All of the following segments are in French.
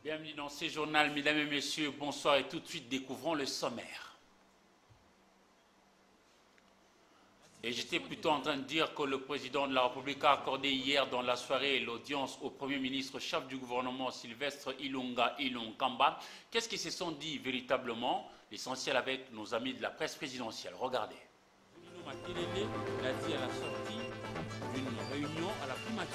Bienvenue dans ce journal, mesdames et messieurs, bonsoir et tout de suite découvrons le sommaire. Et j'étais plutôt en train de dire que le président de la République a accordé hier dans la soirée l'audience au Premier ministre, chef du gouvernement Sylvestre Ilunga Ilunkamba. Qu'est-ce qu'ils se sont dit véritablement? L'essentiel avec nos amis de la presse présidentielle. Regardez. Nino Makelele l'a dit à la sortie d'une réunion à la primature.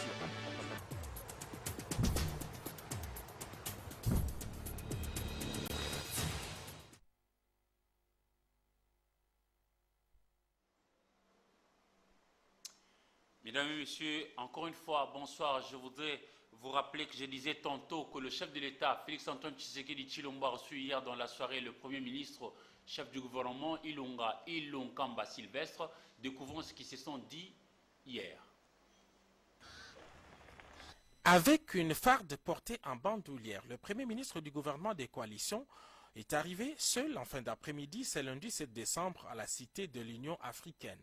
Mesdames et messieurs, encore une fois, bonsoir. Je voudrais vous rappeler que je disais tantôt que le chef de l'État, Félix-Antoine Tshisekedi Tshilombo, a reçu hier dans la soirée le Premier ministre, chef du gouvernement, Ilunga Ilunkamba Sylvestre. Découvrons ce qui se sont dit hier. Avec une farde portée en bandoulière, le Premier ministre du gouvernement des coalitions est arrivé seul en fin d'après-midi, ce lundi 7 décembre, à la Cité de l'Union africaine.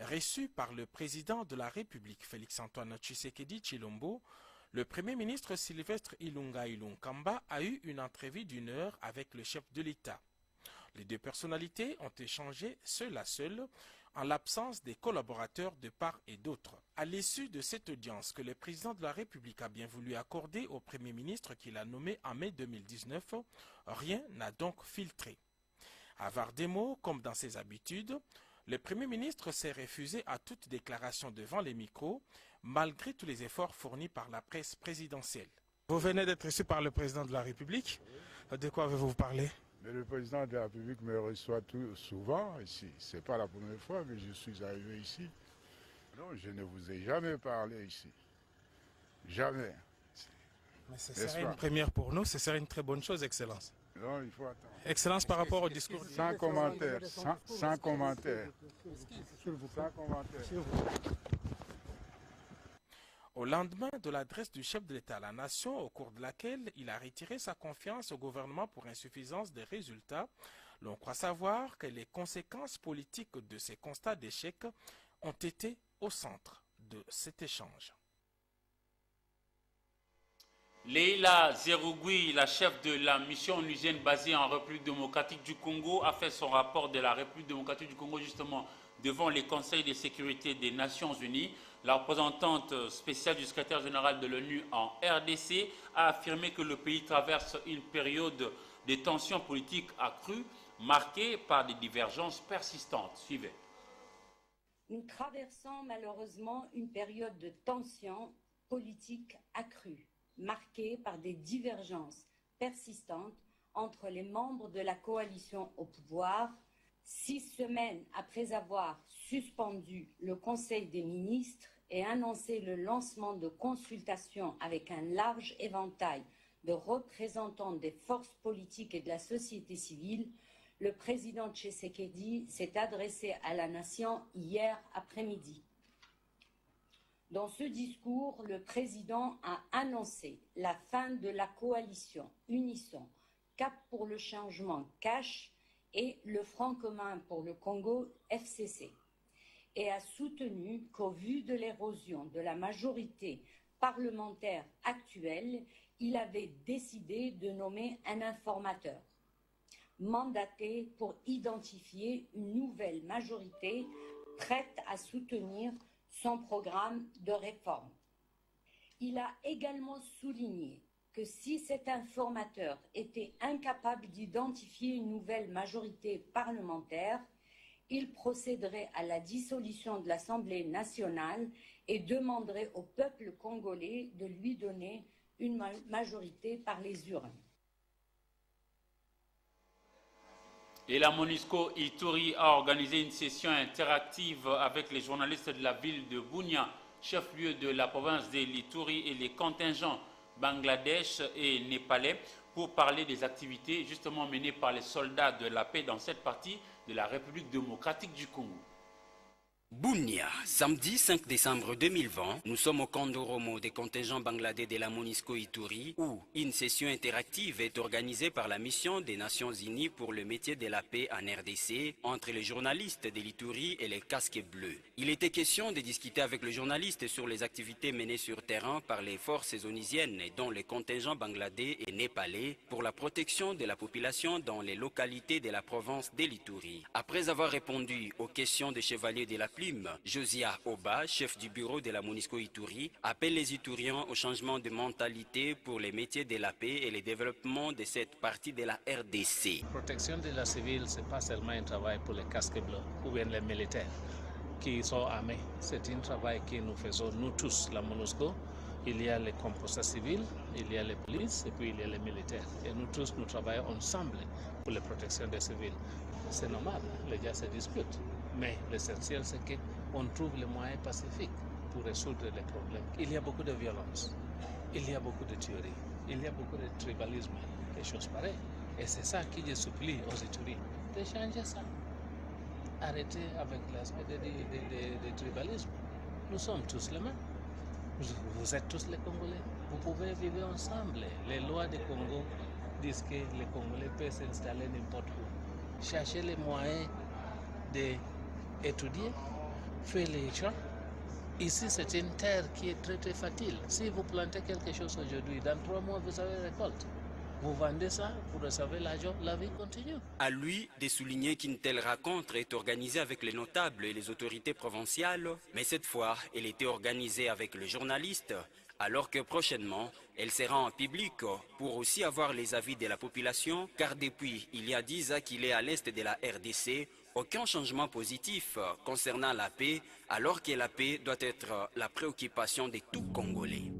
Reçu par le président de la République, Félix-Antoine Tshisekedi Tshilombo, le Premier ministre Sylvestre Ilunga Ilunkamba a eu une entrevue d'1 heure avec le chef de l'État. Les deux personnalités ont échangé seul à seul, en l'absence des collaborateurs de part et d'autre. À l'issue de cette audience que le président de la République a bien voulu accorder au Premier ministre qu'il a nommé en mai 2019, rien n'a donc filtré. Avare des mots, comme dans ses habitudes, le Premier ministre s'est refusé à toute déclaration devant les micros, malgré tous les efforts fournis par la presse présidentielle. Vous venez d'être reçu par le président de la République. De quoi avez-vous parlé? Mais le président de la République me reçoit souvent ici. Ce n'est pas la première fois que je suis arrivé ici. Non, je ne vous ai jamais parlé ici. Jamais. Mais ce serait une première pour nous, ce serait une très bonne chose, Excellence. Non, il faut attendre. Excellence, par rapport au discours... Sans commentaire, sans commentaire. Sans commentaire. Au lendemain de l'adresse du chef de l'État à la nation, au cours de laquelle il a retiré sa confiance au gouvernement pour insuffisance des résultats, l'on croit savoir que les conséquences politiques de ces constats d'échec ont été au centre de cet échange. Leila Zerougui, la chef de la mission onusienne basée en République démocratique du Congo, a fait son rapport de la République démocratique du Congo justement devant les conseils de sécurité des Nations Unies. La représentante spéciale du secrétaire général de l'ONU en RDC a affirmé que le pays traverse une période de tensions politiques accrues, marquée par des divergences persistantes. Suivez. Nous traversons malheureusement une période de tensions politiques accrues, marquée par des divergences persistantes entre les membres de la coalition au pouvoir, 6 semaines après avoir suspendu le Conseil des ministres et annoncé le lancement de consultations avec un large éventail de représentants des forces politiques et de la société civile, le président Tshisekedi s'est adressé à la nation hier après-midi. Dans ce discours, le président a annoncé la fin de la coalition Unisson, Cap pour le changement CACH et le Front commun pour le Congo FCC, et a soutenu qu'au vu de l'érosion de la majorité parlementaire actuelle, il avait décidé de nommer un informateur, mandaté pour identifier une nouvelle majorité prête à soutenir son programme de réforme. Il a également souligné que si cet informateur était incapable d'identifier une nouvelle majorité parlementaire, il procéderait à la dissolution de l'Assemblée nationale et demanderait au peuple congolais de lui donner une majorité par les urnes. Et la MONUSCO Ituri a organisé une session interactive avec les journalistes de la ville de Bunia, chef-lieu de la province de l'Ituri, et les contingents Bangladesh et Népalais pour parler des activités justement menées par les soldats de la paix dans cette partie de la République démocratique du Congo. Bunia, samedi 5 décembre 2020, nous sommes au Kondoromo des contingents bangladais de la MONUSCO Ituri où une session interactive est organisée par la mission des Nations Unies pour le métier de la paix en RDC entre les journalistes de l'Ituri et les casques bleus. Il était question de discuter avec le journaliste sur les activités menées sur terrain par les forces onisiennes dont les contingents bangladais et népalais pour la protection de la population dans les localités de la province de l'Ituri. Après avoir répondu aux questions des chevaliers de la Josia Oba, chef du bureau de la MONUSCO Ituri, appelle les Ituriens au changement de mentalité pour les métiers de la paix et le développement de cette partie de la RDC. La protection de la civile, ce n'est pas seulement un travail pour les casques bleus ou bien les militaires qui sont armés. C'est un travail que nous faisons, nous tous, la MONUSCO. Il y a les composants civils, il y a les polices et puis il y a les militaires. Et nous tous, nous travaillons ensemble pour la protection des civils. C'est normal, les gens se disputent. Mais l'essentiel, c'est qu'on trouve les moyens pacifiques pour résoudre les problèmes. Il y a beaucoup de violence, il y a beaucoup de tueries, il y a beaucoup de tribalisme, des choses pareilles. Et c'est ça qui je supplie aux Ituriens de changer ça. Arrêtez avec l'aspect de tribalisme. Nous sommes tous les mêmes. Vous êtes tous les Congolais. Vous pouvez vivre ensemble. Les lois du Congo disent que les Congolais peuvent s'installer n'importe où. Cherchez les moyens d'étudier, faire les champs. Ici, c'est une terre qui est très très fertile. Si vous plantez quelque chose aujourd'hui, dans 3 mois, vous avez récolte. Vous vendez ça, vous recevez l'argent, la vie continue. À lui de souligner qu'une telle rencontre est organisée avec les notables et les autorités provinciales, mais cette fois, elle était organisée avec le journaliste, alors que prochainement, elle sera en public pour aussi avoir les avis de la population, car depuis il y a 10 ans qu'il est à l'est de la RDC, aucun changement positif concernant la paix, alors que la paix doit être la préoccupation de tout Congolais.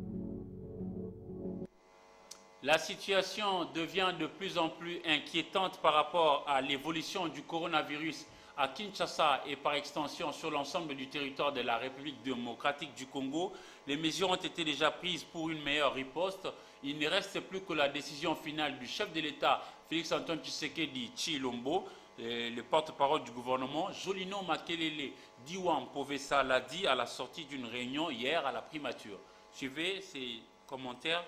La situation devient de plus en plus inquiétante par rapport à l'évolution du coronavirus à Kinshasa et par extension sur l'ensemble du territoire de la République démocratique du Congo. Les mesures ont été déjà prises pour une meilleure riposte. Il ne reste plus que la décision finale du chef de l'État, Félix-Antoine Tshisekedi Tshilombo, le porte-parole du gouvernement. Jolino Makelele Diwan Povessa l'a dit à la sortie d'une réunion hier à la primature. Suivez ces commentaires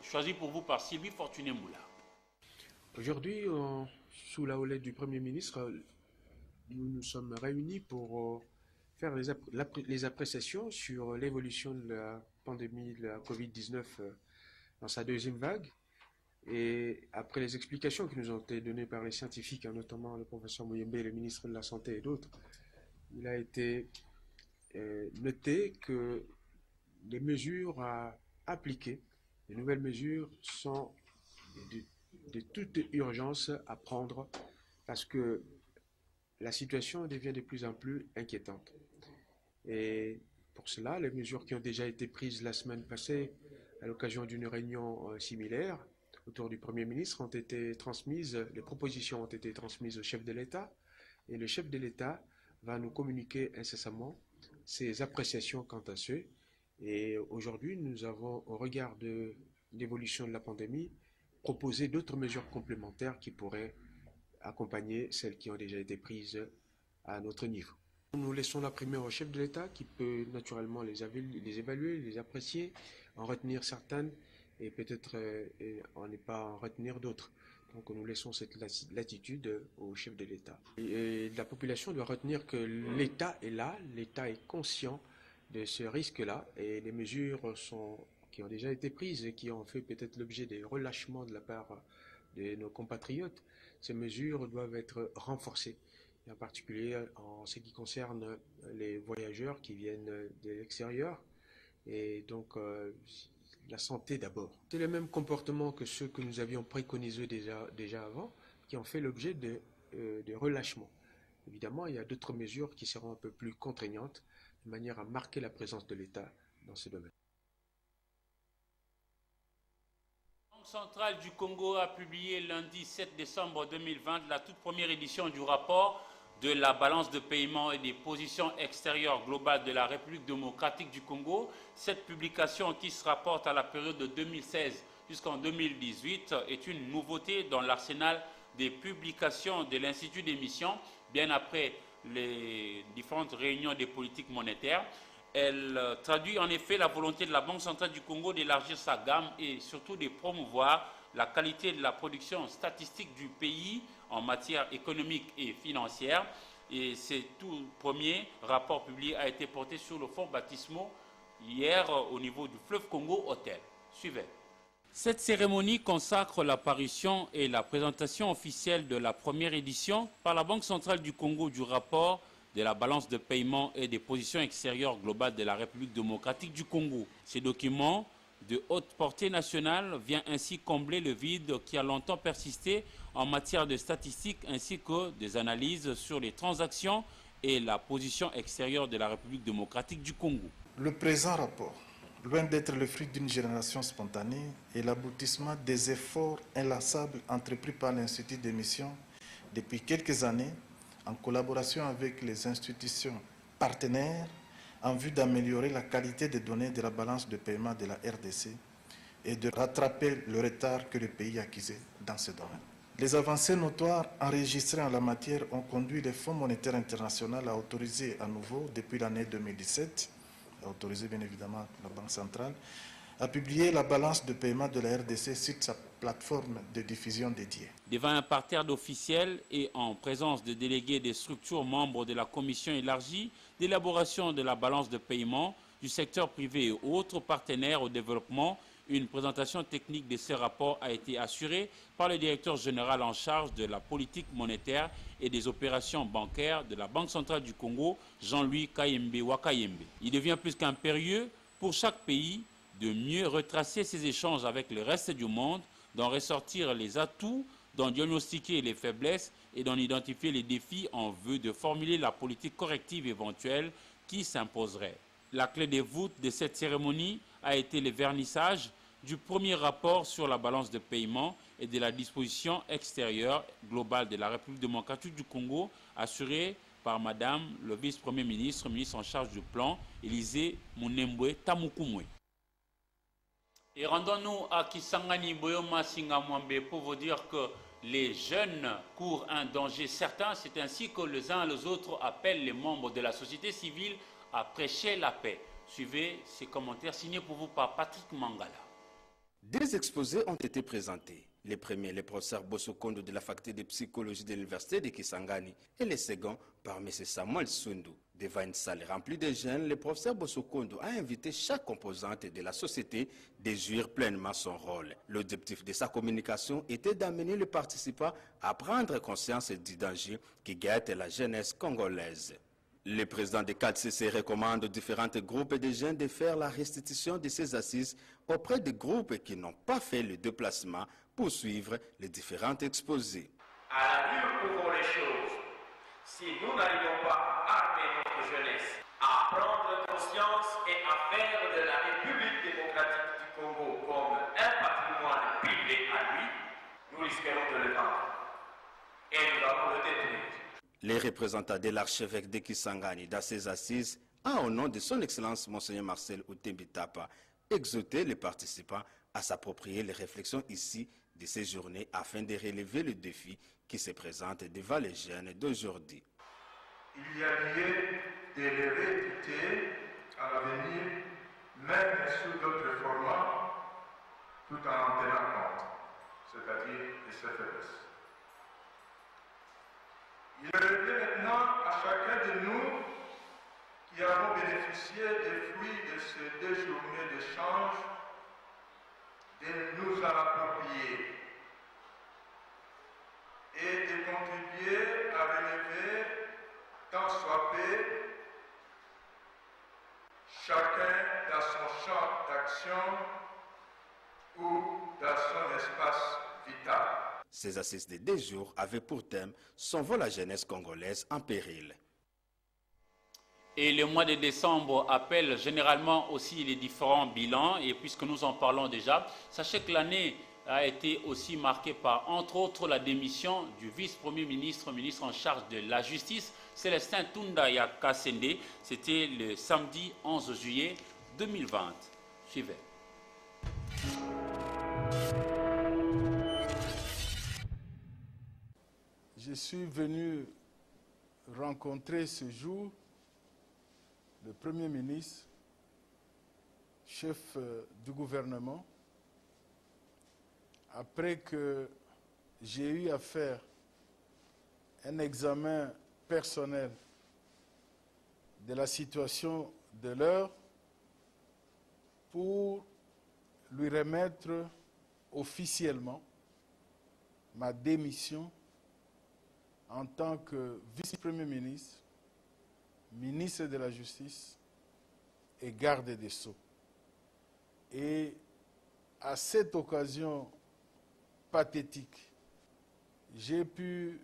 choisi pour vous par Sylvie Fortuné-Moula. Aujourd'hui, sous la houlette du Premier ministre, nous nous sommes réunis pour faire les appréciations sur l'évolution de la pandémie de la Covid-19 dans sa deuxième vague. Et après les explications qui nous ont été données par les scientifiques, notamment le professeur Mouyembe, le ministre de la Santé et d'autres, il a été noté que les mesures à appliquer, les nouvelles mesures sont de toute urgence à prendre parce que la situation devient de plus en plus inquiétante. Et pour cela, les mesures qui ont déjà été prises la semaine passée à l'occasion d'une réunion similaire autour du Premier ministre ont été transmises, les propositions ont été transmises au chef de l'État et le chef de l'État va nous communiquer incessamment ses appréciations quant à ce. Et aujourd'hui, nous avons, au regard de l'évolution de la pandémie, proposé d'autres mesures complémentaires qui pourraient accompagner celles qui ont déjà été prises à notre niveau. Nous laissons la primeur au chef de l'État qui peut naturellement les évaluer, les apprécier, en retenir certaines et peut-être en ne pas en retenir d'autres. Donc nous laissons cette latitude au chef de l'État. Et la population doit retenir que l'État est là, l'État est conscient de ce risque-là et les mesures qui ont déjà été prises et qui ont fait peut-être l'objet des relâchements de la part de nos compatriotes, ces mesures doivent être renforcées, et en particulier en ce qui concerne les voyageurs qui viennent de l'extérieur et donc la santé d'abord. C'est le même comportement que ceux que nous avions préconisés déjà avant qui ont fait l'objet de relâchements. Évidemment, il y a d'autres mesures qui seront un peu plus contraignantes de manière à marquer la présence de l'État dans ce domaine. La Banque centrale du Congo a publié lundi 7 décembre 2020 la toute première édition du rapport de la balance de paiement et des positions extérieures globales de la République démocratique du Congo. Cette publication qui se rapporte à la période de 2016 jusqu'en 2018 est une nouveauté dans l'arsenal des publications de l'Institut d'émission, bien après les différentes réunions des politiques monétaires. Elle traduit en effet la volonté de la Banque centrale du Congo d'élargir sa gamme et surtout de promouvoir la qualité de la production statistique du pays en matière économique et financière. Et ce tout premier rapport publié a été porté sur le fonds baptismaux hier au niveau du fleuve Congo Hôtel. Suivez. Cette cérémonie consacre l'apparition et la présentation officielle de la première édition par la Banque centrale du Congo du rapport de la balance de paiement et des positions extérieures globales de la République démocratique du Congo. Ces documents de haute portée nationale vient ainsi combler le vide qui a longtemps persisté en matière de statistiques ainsi que des analyses sur les transactions et la position extérieure de la République démocratique du Congo. Le présent rapport, loin d'être le fruit d'une génération spontanée, est l'aboutissement des efforts inlassables entrepris par l'Institut d'émission depuis quelques années en collaboration avec les institutions partenaires en vue d'améliorer la qualité des données de la balance de paiement de la RDC et de rattraper le retard que le pays accusait dans ce domaine. Les avancées notoires enregistrées en la matière ont conduit le Fonds monétaire international à autoriser à nouveau, depuis l'année 2017, à autoriser bien évidemment la Banque centrale, à publier la balance de paiement de la RDC sur sa plateforme de diffusion dédiée. Devant un parterre d'officiels et en présence de délégués des structures membres de la commission élargie d'élaboration de la balance de paiement, du secteur privé et autres partenaires au développement, une présentation technique de ces rapports a été assurée par le directeur général en charge de la politique monétaire et des opérations bancaires de la Banque centrale du Congo, Jean-Louis Kayembe Wakayembe. Il devient plus qu'impérieux pour chaque pays de mieux retracer ses échanges avec le reste du monde, d'en ressortir les atouts, d'en diagnostiquer les faiblesses et d'en identifier les défis en vue de formuler la politique corrective éventuelle qui s'imposerait. La clé des voûtes de cette cérémonie a été le vernissage du premier rapport sur la balance de paiement et de la disposition extérieure globale de la République démocratique du Congo, assurée par Madame le vice-premier ministre, ministre en charge du plan, Élisée Mounembwe Tamukumwe. Et rendons-nous à Kisangani Boyoma Singamwambe pour vous dire que les jeunes courent un danger certain. C'est ainsi que les uns et les autres appellent les membres de la société civile à prêcher la paix. Suivez ces commentaires signés pour vous par Patrick Mangala. Des exposés ont été présentés. Les premiers, le professeur Bosokondo de la faculté de psychologie de l'université de Kisangani et les seconds par M. Samuel Sundu. Devant une salle remplie de jeunes, le professeur Bosokondo a invité chaque composante de la société de jouir pleinement son rôle. L'objectif de sa communication était d'amener les participants à prendre conscience du danger qui guette la jeunesse congolaise. Le président de CADCC recommande aux différents groupes de jeunes de faire la restitution de ces assises auprès des groupes qui n'ont pas fait le déplacement pour suivre les différents exposés. À la nulle pouvons les choses. Si nous n'arrivons pas à armer notre jeunesse, à prendre conscience et à faire de la République démocratique du Congo comme un patrimoine privé à lui, nous risquerons de le vendre. Et nous allons le détruire. Les représentants de l'archevêque de Kisangani dans ces assises a, au nom de son Excellence Monseigneur Marcel Outembitapa, exhorté les participants à s'approprier les réflexions ici de ces journées afin de relever le défi qui se présente devant les jeunes d'aujourd'hui. Il y a lieu de les rééditer à l'avenir, même sous d'autres formats, tout en en tenant compte, c'est-à-dire de ses faiblesses. Il revient maintenant à chacun de nous qui avons bénéficié des fruits de ces 2 journées d'échange de nous en approprier et de contribuer à relever, tant soit peu, chacun dans son champ d'action ou dans son espace vital. Ces assises de 2 jours avaient pour thème « Sauvons la jeunesse congolaise en péril ». Et le mois de décembre appelle généralement aussi les différents bilans. Et puisque nous en parlons déjà, sachez que l'année a été aussi marqué par, entre autres, la démission du vice-premier ministre, ministre en charge de la justice, Célestin Tundaya Kassende. C'était le samedi 11 juillet 2020. Suivez. Je suis venu rencontrer ce jour le Premier ministre, chef du gouvernement, après que j'ai eu à faire un examen personnel de la situation de l'heure pour lui remettre officiellement ma démission en tant que vice-premier ministre, ministre de la Justice et garde des Sceaux. Et à cette occasion pathétique, j'ai pu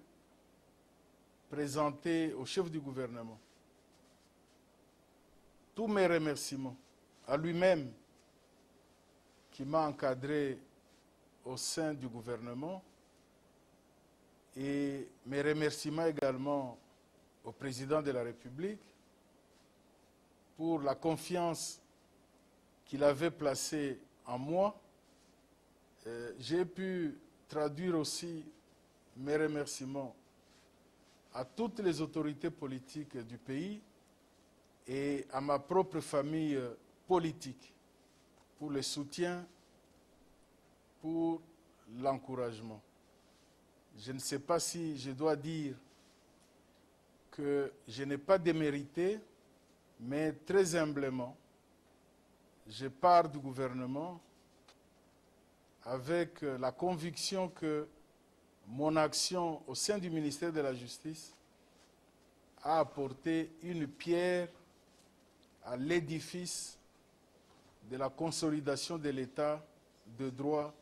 présenter au chef du gouvernement tous mes remerciements à lui-même qui m'a encadré au sein du gouvernement, et mes remerciements également au président de la République pour la confiance qu'il avait placée en moi. J'ai pu traduire aussi mes remerciements à toutes les autorités politiques du pays et à ma propre famille politique pour le soutien, pour l'encouragement. Je ne sais pas si je dois dire que je n'ai pas démérité, mais très humblement, je pars du gouvernement avec la conviction que mon action au sein du ministère de la Justice a apporté une pierre à l'édifice de la consolidation de l'État de droit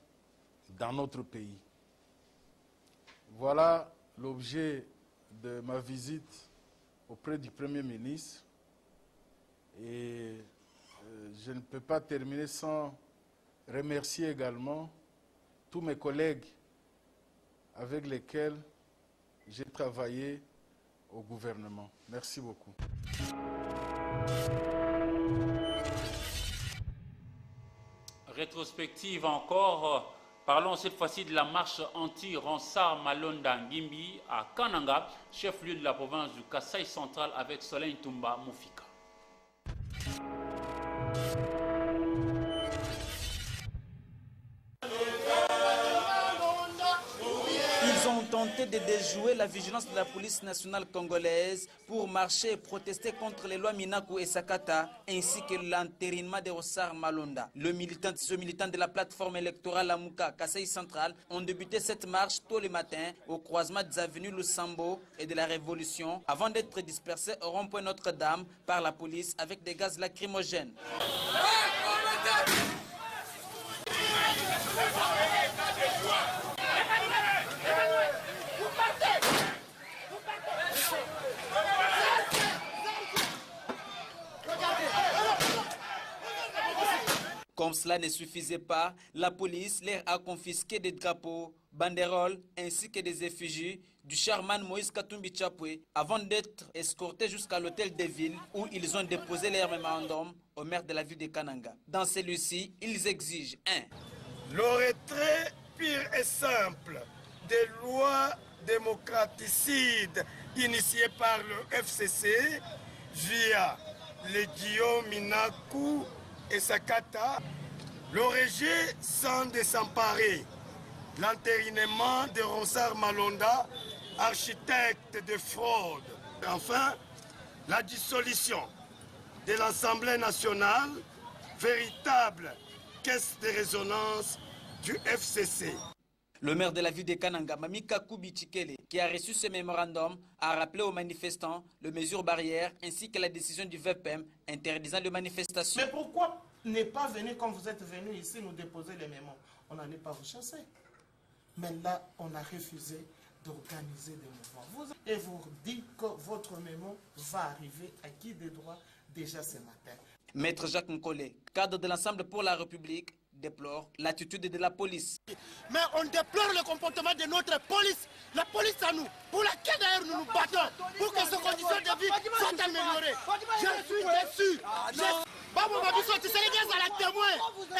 dans notre pays. Voilà l'objet de ma visite auprès du Premier ministre. Et je ne peux pas terminer sans remercier également tous mes collègues avec lesquels j'ai travaillé au gouvernement. Merci beaucoup. Rétrospective encore. Parlons cette fois-ci de la marche anti-Ronsard Malonda Ngimbi à Kananga, chef-lieu de la province du Kasaï central, avec Soleil Toumba Moufika. Ils ont tenté de déjouer la vigilance de la police nationale congolaise pour marcher et protester contre les lois Minaku et Sakata ainsi que l'entérinement de Ronsard Malonda. Ce militant de la plateforme électorale Amouka Kasaï Central ont débuté cette marche tôt le matin au croisement des avenues Lusambo et de la Révolution avant d'être dispersés au rond-point Notre-Dame par la police avec des gaz lacrymogènes. Comme cela ne suffisait pas, la police leur a confisqué des drapeaux, banderoles ainsi que des effigies du charman Moïse Katumbi Chapwe avant d'être escortés jusqu'à l'hôtel de ville où ils ont déposé leur mémorandum au maire de la ville de Kananga. Dans celui-ci, ils exigent 1. Le retrait pur et simple des lois démocraticides initiées par le FCC via les Guillaume Minaku et Sakata, le rejet sans de s'emparer, l'entérinement de Ronsard Malonda, architecte de fraude. Enfin, la dissolution de l'Assemblée nationale, véritable caisse de résonance du FCC. Le maire de la ville de Kananga, Mamika Kubichikele, qui a reçu ce mémorandum, a rappelé aux manifestants les mesures barrières ainsi que la décision du VPM interdisant les manifestations. Mais pourquoi ne pas venir comme vous êtes venus ici nous déposer les mémos? On n'allait pas vous chasser. Mais là, on a refusé d'organiser des mouvements. Et vous dites que votre mémo va arriver à qui de droit déjà ce matin. Maître Jacques Nkole, cadre de l'Ensemble pour la République, déplore l'attitude de la police. Mais on déplore le comportement de notre police. La police à nous, pour laquelle d'ailleurs nous nous battons, pour que ces conditions de vie soient améliorées. Je suis déçu.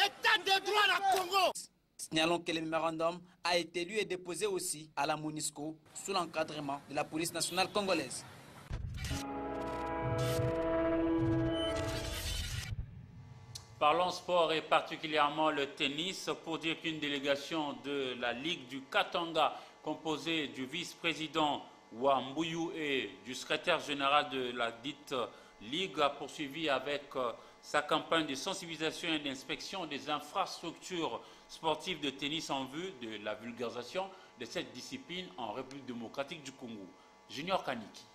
État de droit à Congo. Signalons que le mémorandum a été lu et déposé aussi à la MONUSCO sous l'encadrement de la police nationale congolaise. Parlons sport et particulièrement le tennis pour dire qu'une délégation de la Ligue du Katanga composée du vice-président Wambuyu et du secrétaire général de la dite Ligue a poursuivi avec sa campagne de sensibilisation et d'inspection des infrastructures sportives de tennis en vue de la vulgarisation de cette discipline en République démocratique du Congo. Junior Kaniki.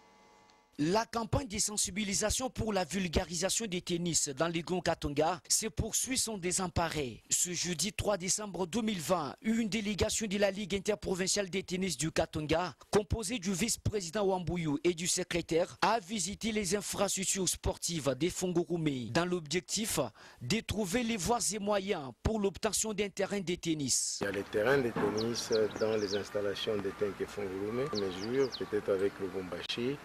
La campagne de sensibilisation pour la vulgarisation des tennis dans les Grands Katanga se poursuit sans désemparé. Ce jeudi 3 décembre 2020, une délégation de la Ligue interprovinciale des tennis du Katanga, composée du vice-président Wambuyu et du secrétaire, a visité les infrastructures sportives des Fongorume dans l'objectif de trouver les voies et moyens pour l'obtention d'un terrain de tennis. Il y a les terrains de tennis dans les installations de Tenke Fongorume, mesure peut-être avec le Bombashi.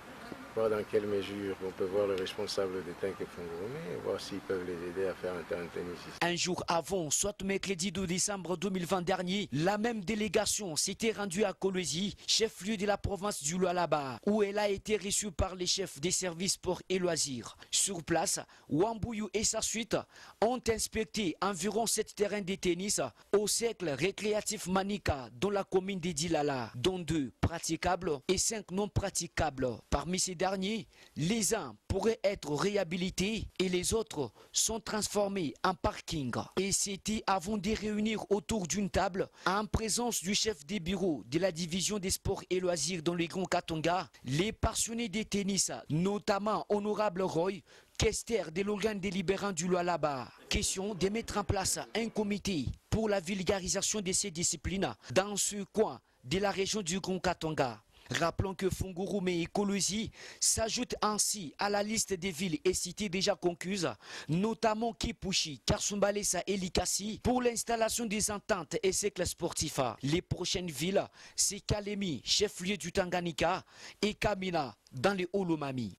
Voir dans quelle mesure on peut voir le responsable de Tenke Fongorume et voir s'ils peuvent les aider à faire un terrain de tennis ici. Un jour avant, soit mercredi 2 décembre 2020 dernier, la même délégation s'était rendue à Kolwezi, chef-lieu de la province du Lualaba, où elle a été reçue par les chefs des services sport et loisirs. Sur place, Wambuyu et sa suite ont inspecté environ 7 terrains de tennis au cercle récréatif Manika dans la commune de Dilala, dont 2 praticables et 5 non praticables. Parmi ces derniers, les uns pourraient être réhabilités et les autres sont transformés en parking. Et c'était avant de réunir autour d'une table, en présence du chef des bureaux de la division des sports et loisirs dans les Grands Katanga, les passionnés de tennis, notamment Honorable Roy, questeur de l'organe délibérant du Lualaba. Question de mettre en place un comité pour la vulgarisation de ces disciplines dans ce coin de la région du Grand Katanga. Rappelons que Fongorume et Kolwezi s'ajoutent ainsi à la liste des villes et cités déjà concluses, notamment Kipushi, Karsumbalesa et Likasi, pour l'installation des ententes et cercles sportifs. Les prochaines villes, c'est Kalemi, chef-lieu du Tanganyika, et Kamina, dans les Olomami.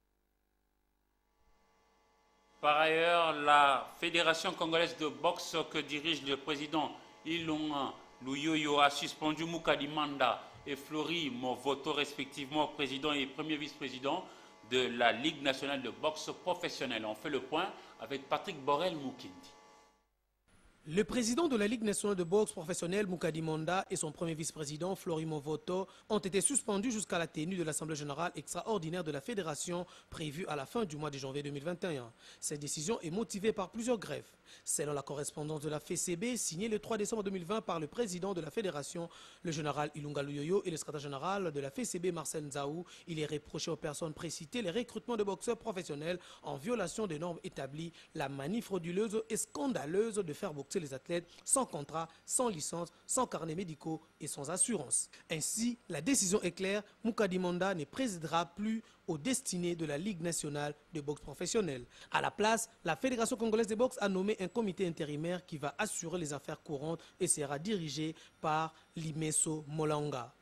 Par ailleurs, la Fédération congolaise de boxe que dirige le président Ilunga Luyoyo a suspendu Mukadi Manda et Flori Movoto, respectivement président et premier vice-président de la Ligue nationale de boxe professionnelle. On fait le point avec Patrick Borel-Moukindi. Le président de la Ligue nationale de boxe professionnelle, Mukadi Manda, et son premier vice-président, Flori Movoto, ont été suspendus jusqu'à la tenue de l'Assemblée générale extraordinaire de la Fédération prévue à la fin du mois de janvier 2021. Cette décision est motivée par plusieurs grèves. Selon la correspondance de la FCB, signée le 3 décembre 2020 par le président de la Fédération, le général Ilunga Luyoyo, et le secrétaire général de la FCB, Marcel Nzaou, il est reproché aux personnes précitées les recrutements de boxeurs professionnels en violation des normes établies, la manif frauduleuse et scandaleuse de faire boxer les athlètes sans contrat, sans licence, sans carnet médicaux et sans assurance. Ainsi, la décision est claire, Mukadi Manda ne présidera plus aux destinées de la Ligue nationale de boxe professionnelle. À la place, la Fédération congolaise de boxe a nommé un comité intérimaire qui va assurer les affaires courantes et sera dirigé par Limeso Molanga.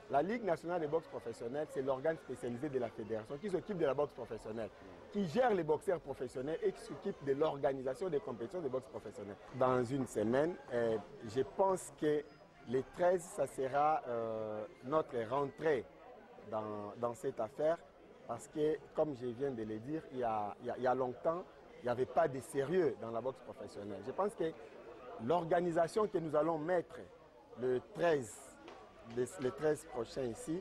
La Ligue nationale de boxe professionnelle, c'est l'organe spécialisé de la fédération qui s'occupe de la boxe professionnelle, qui gère les boxeurs professionnels et qui s'occupe de l'organisation des compétitions de boxe professionnelle. Dans une semaine, je pense que les 13, ça sera notre rentrée dans cette affaire, parce que, comme je viens de le dire, il y a longtemps, il n'y avait pas de sérieux dans la boxe professionnelle. Je pense que l'organisation que nous allons mettre le 13 prochain ici,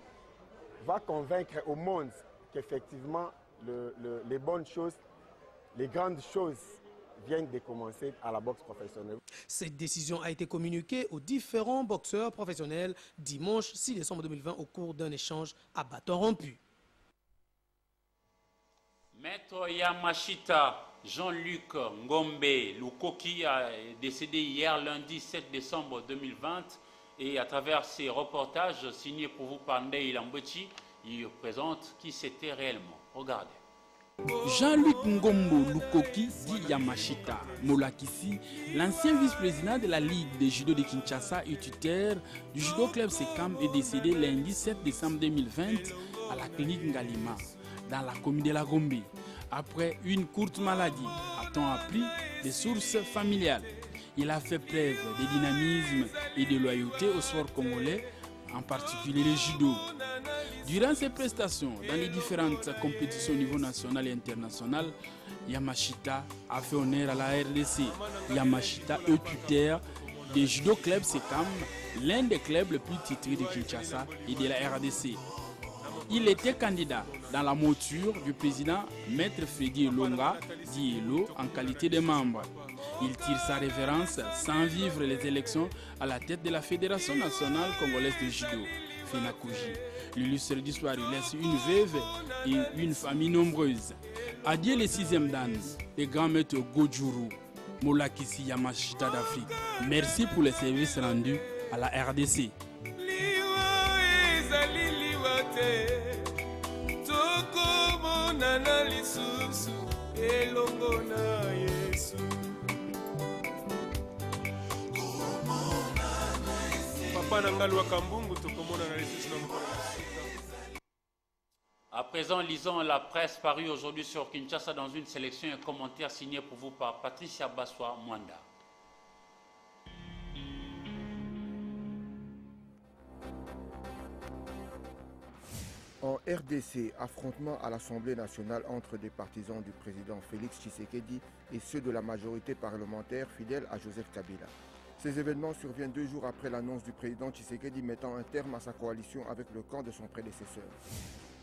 va convaincre au monde qu'effectivement les bonnes choses, les grandes choses viennent de commencer à la boxe professionnelle. Cette décision a été communiquée aux différents boxeurs professionnels dimanche 6 décembre 2020 au cours d'un échange à bâton rompu. Maître Yamashita Jean-Luc Ngombe Lukoki a décédé hier lundi 7 décembre 2020 et à travers ces reportages signés pour vous par Ndei Lambechi, il présente qui c'était réellement. Regardez. Jean-Luc Ngombo Lukoki dit Yamashita Molakisi, l'ancien vice-président de la Ligue des judo de Kinshasa et tuteur du judo club Sekam, est décédé lundi 7 décembre 2020 à la clinique Ngalima, dans la commune de la Gombe, après une courte maladie, a-t-on appris des sources familiales. Il a fait preuve de dynamisme et de loyauté au sport congolais, en particulier le judo. Durant ses prestations dans les différentes compétitions au niveau national et international, Yamashita a fait honneur à la RDC. Yamashita est tuteur du judo club Sekam, l'un des clubs les plus titrés de Kinshasa et de la RDC. Il était candidat dans la mouture du président Maître Freddy Longa, dit Elo, en qualité de membre. Il tire sa révérence sans vivre les élections à la tête de la Fédération nationale congolaise de judo, FENACOJI. L'illustre disparu laisse une veuve et une famille nombreuse. Adieu les 6e dan, les grands maîtres Gojuru, Molakisi Yamashita d'Afrique. Merci pour les services rendus à la RDC. À présent, lisons la presse parue aujourd'hui sur Kinshasa dans une sélection et commentaire signé pour vous par Patricia Baswa Mwanda. En RDC, affrontement à l'Assemblée nationale entre des partisans du président Félix Tshisekedi et ceux de la majorité parlementaire fidèle à Joseph Kabila. Ces événements surviennent 2 jours après l'annonce du président Tshisekedi mettant un terme à sa coalition avec le camp de son prédécesseur.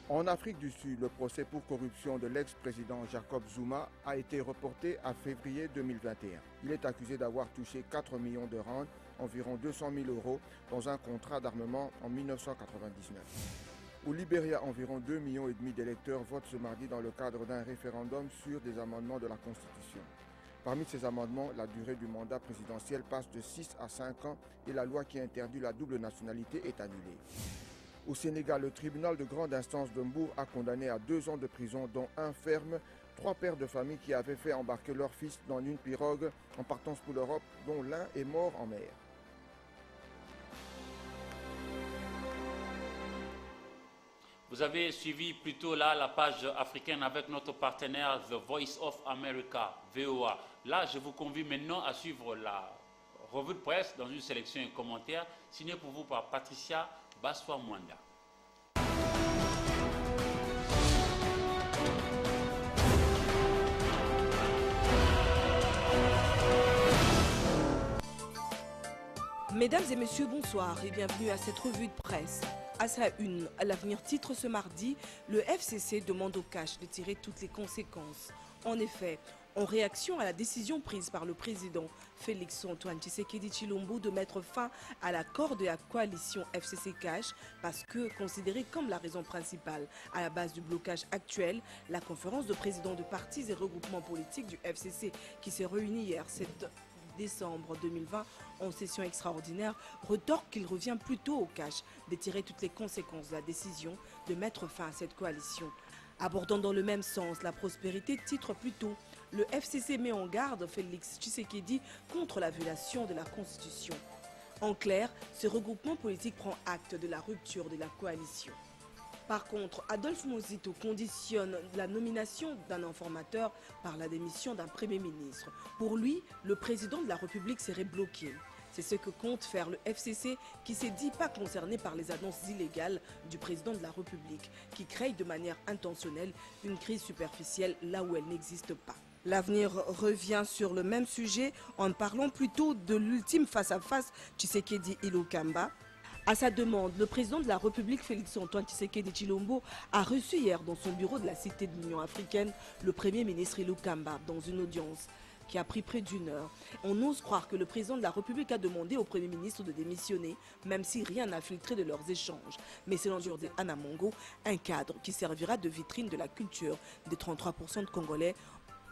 En Afrique du Sud, le procès pour corruption de l'ex-président Jacob Zuma a été reporté à février 2021. Il est accusé d'avoir touché 4 millions de rand, environ 200 000 euros, dans un contrat d'armement en 1999. Au Libéria, environ 2,5 millions d'électeurs votent ce mardi dans le cadre d'un référendum sur des amendements de la Constitution. Parmi ces amendements, la durée du mandat présidentiel passe de 6 à 5 ans et la loi qui interdit la double nationalité est annulée. Au Sénégal, le tribunal de grande instance de Mbour a condamné à 2 ans de prison, dont 1 ferme, 3 pères de famille qui avaient fait embarquer leur fils dans une pirogue en partance pour l'Europe, dont l'un est mort en mer. Vous avez suivi plutôt là la page africaine avec notre partenaire The Voice of America, VOA. Là, je vous convie maintenant à suivre la revue de presse dans une sélection et commentaire signée pour vous par Patricia Baswa Mwanda. Mesdames et messieurs, bonsoir et bienvenue à cette revue de presse. À sa une, à l'avenir titre ce mardi, le FCC demande au cash de tirer toutes les conséquences. En effet, en réaction à la décision prise par le président Félix-Antoine Tshisekedi Tshilombo de mettre fin à l'accord de la coalition FCC Cash parce que considéré comme la raison principale à la base du blocage actuel, la conférence de présidents de partis et regroupements politiques du FCC qui s'est réunie hier 7 décembre 2020 en session extraordinaire retorque qu'il revient plutôt au cash de tirer toutes les conséquences de la décision de mettre fin à cette coalition. Abordant dans le même sens la prospérité, titre plutôt le FCC met en garde Félix Tshisekedi contre la violation de la Constitution. En clair, ce regroupement politique prend acte de la rupture de la coalition. Par contre, Adolphe Mozito conditionne la nomination d'un informateur par la démission d'un Premier ministre. Pour lui, le président de la République serait bloqué. C'est ce que compte faire le FCC qui s'est dit pas concerné par les annonces illégales du président de la République, qui crée de manière intentionnelle une crise superficielle là où elle n'existe pas. L'avenir revient sur le même sujet en parlant plutôt de l'ultime face-à-face Tshisekedi-Ilokamba. À sa demande, le président de la République, Félix-Antoine Tshisekedi Tshilombo, a reçu hier dans son bureau de la Cité de l'Union africaine le Premier ministre Ilokamba dans une audience qui a pris près d'1 heure. On ose croire que le président de la République a demandé au Premier ministre de démissionner, même si rien n'a filtré de leurs échanges. Mais c'est l'endure de Anna Mongo, un cadre qui servira de vitrine de la culture des 33% de Congolais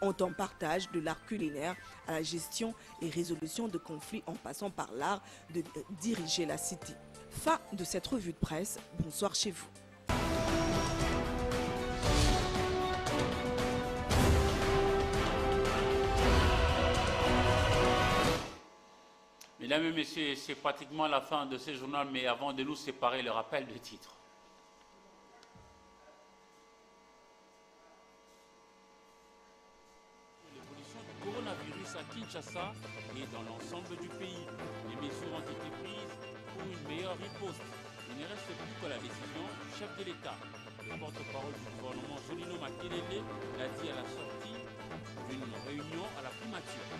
en temps partage de l'art culinaire à la gestion et résolution de conflits en passant par l'art de diriger la cité. Fin de cette revue de presse. Bonsoir chez vous. Mesdames et messieurs, c'est pratiquement la fin de ce journal, mais avant de nous séparer, le rappel de titres. L'évolution du coronavirus à Kinshasa et dans l'ensemble du pays. Les mesures ont été prises pour une meilleure riposte. Il ne reste plus que la décision du chef de l'État. Le porte-parole du gouvernement, Solino Makelele, l'a dit à la sortie d'une réunion à la primature.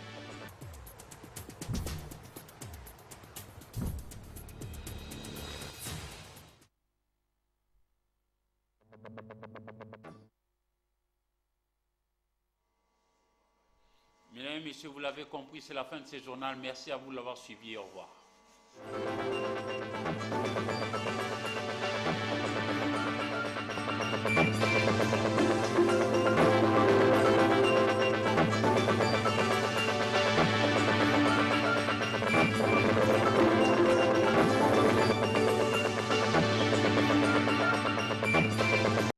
Mesdames et messieurs, vous l'avez compris, c'est la fin de ce journal. Merci à vous de l'avoir suivi et au revoir.